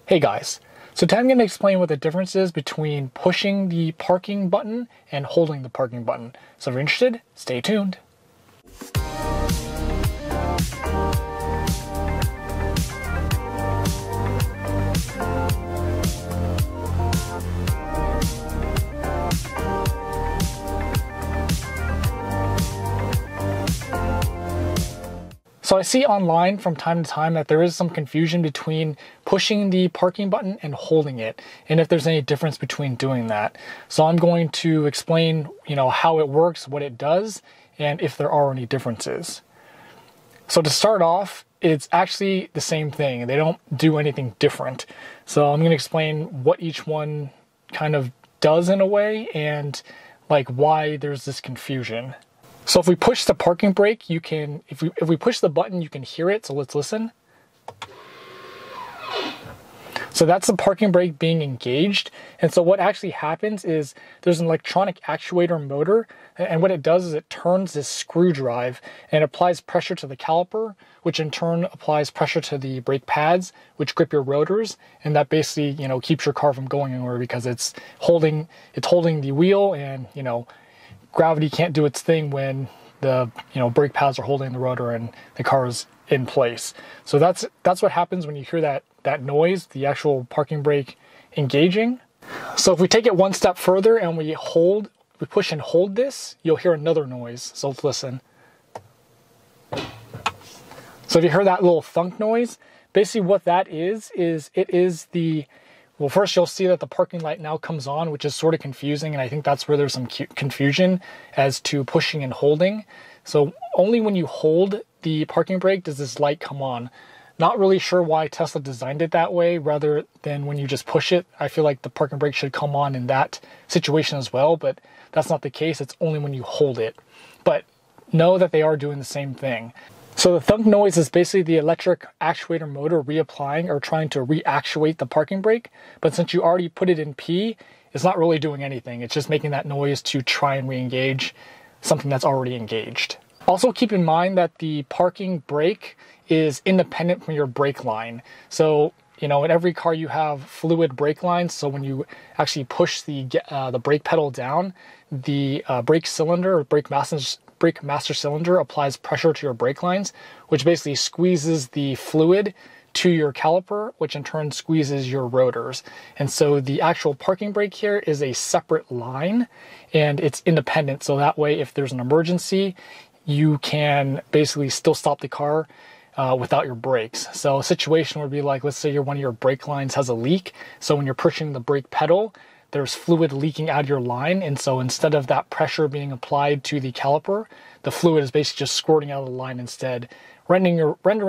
Hey guys, so today I'm going to explain what the difference is between pushing the parking button and holding the parking button. So if you're interested, stay tuned. So I see online from time to time that there is some confusion between pushing the parking button and holding it, and if there's any difference between doing that. So I'm going to explain, how it works, what it does, and if there are any differences. So to start off, it's actually the same thing. They don't do anything different. So I'm going to explain what each one kind of does in a way and like why there's this confusion. So if we push the parking brake, you can, if we push the button, you can hear it. So let's listen. So that's the parking brake being engaged. And so what actually happens is there's an electronic actuator motor. And what it does is it turns this screw drive and applies pressure to the caliper, which in turn applies pressure to the brake pads, which grip your rotors. And that basically, keeps your car from going anywhere because it's holding the wheel, and, gravity can't do its thing when the brake pads are holding the rotor and the car is in place. So that's what happens when you hear that noise, the actual parking brake engaging. So if we take it one step further and we push and hold this, you'll hear another noise. So let's listen. So if you hear that little thunk noise, basically what that is it is the, well, first you'll see that the parking light now comes on, which is sort of confusing, and I think that's where there's some confusion as to pushing and holding. So only when you hold the parking brake does this light come on. Not really sure why Tesla designed it that way rather than when you just push it. I feel like the parking brake should come on in that situation as well, but that's not the case. It's only when you hold it. But know that they are doing the same thing. So the thunk noise is basically the electric actuator motor reapplying or trying to reactuate the parking brake. But since you already put it in P, it's not really doing anything. It's just making that noise to try and re-engage something that's already engaged. Also keep in mind that the parking brake is independent from your brake line. So, in every car you have fluid brake lines. So when you actually push the brake pedal down, the brake cylinder or brake master cylinder applies pressure to your brake lines, which basically squeezes the fluid to your caliper, which in turn squeezes your rotors. And so the actual parking brake here is a separate line and it's independent. So that way, if there's an emergency, you can basically still stop the car without your brakes. So a situation would be like, let's say one of your brake lines has a leak. So when you're pushing the brake pedal, there's fluid leaking out of your line, and so instead of that pressure being applied to the caliper, the fluid is basically just squirting out of the line instead, rendering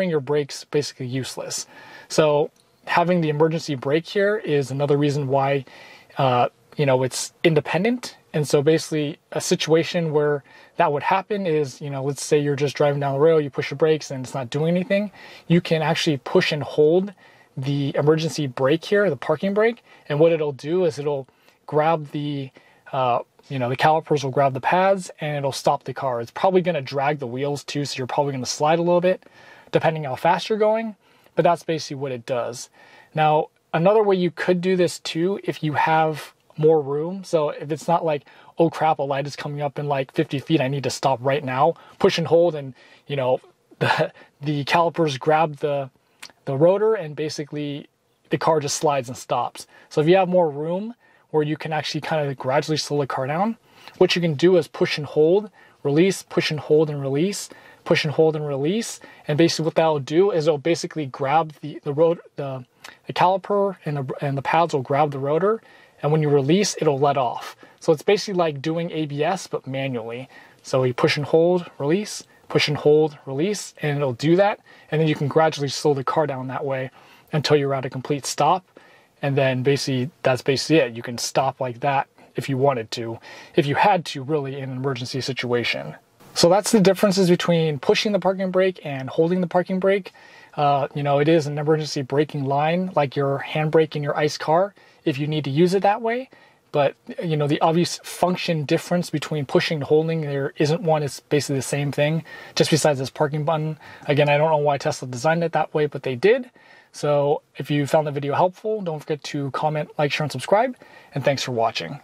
your brakes basically useless. So having the emergency brake here is another reason why it's independent. And so basically a situation where that would happen is, let's say you're just driving down the road, you push your brakes and it's not doing anything. You can actually push and hold the emergency brake here, the parking brake, and what it'll do is it'll grab the calipers will grab the pads and it'll stop the car. It's probably going to drag the wheels too, so you're probably going to slide a little bit depending how fast you're going, but that's basically what it does. Now, another way you could do this too, if you have more room, so if it's not like, oh crap, a light is coming up in like 50 feet, I need to stop right now, push and hold, and the calipers grab the rotor and basically the car just slides and stops. So if you have more room where you can actually kind of gradually slow the car down, what you can do is push and hold, release, push and hold and release, push and hold and release. And basically what that'll do is it'll basically grab the caliper and the pads will grab the rotor. And when you release, it'll let off. So it's basically like doing ABS, but manually. So you push and hold, release, push and hold, release, and it'll do that. And then you can gradually slow the car down that way until you're at a complete stop. And then that's basically it. You can stop like that if you wanted to, if you had to really in an emergency situation. So that's the differences between pushing the parking brake and holding the parking brake. It is an emergency braking line like your handbrake in your ICE car if you need to use it that way. But, the obvious function difference between pushing and holding, there isn't one. It's basically the same thing, just besides this parking button. Again, I don't know why Tesla designed it that way, but they did. So if you found the video helpful, don't forget to comment, like, share, and subscribe. And thanks for watching.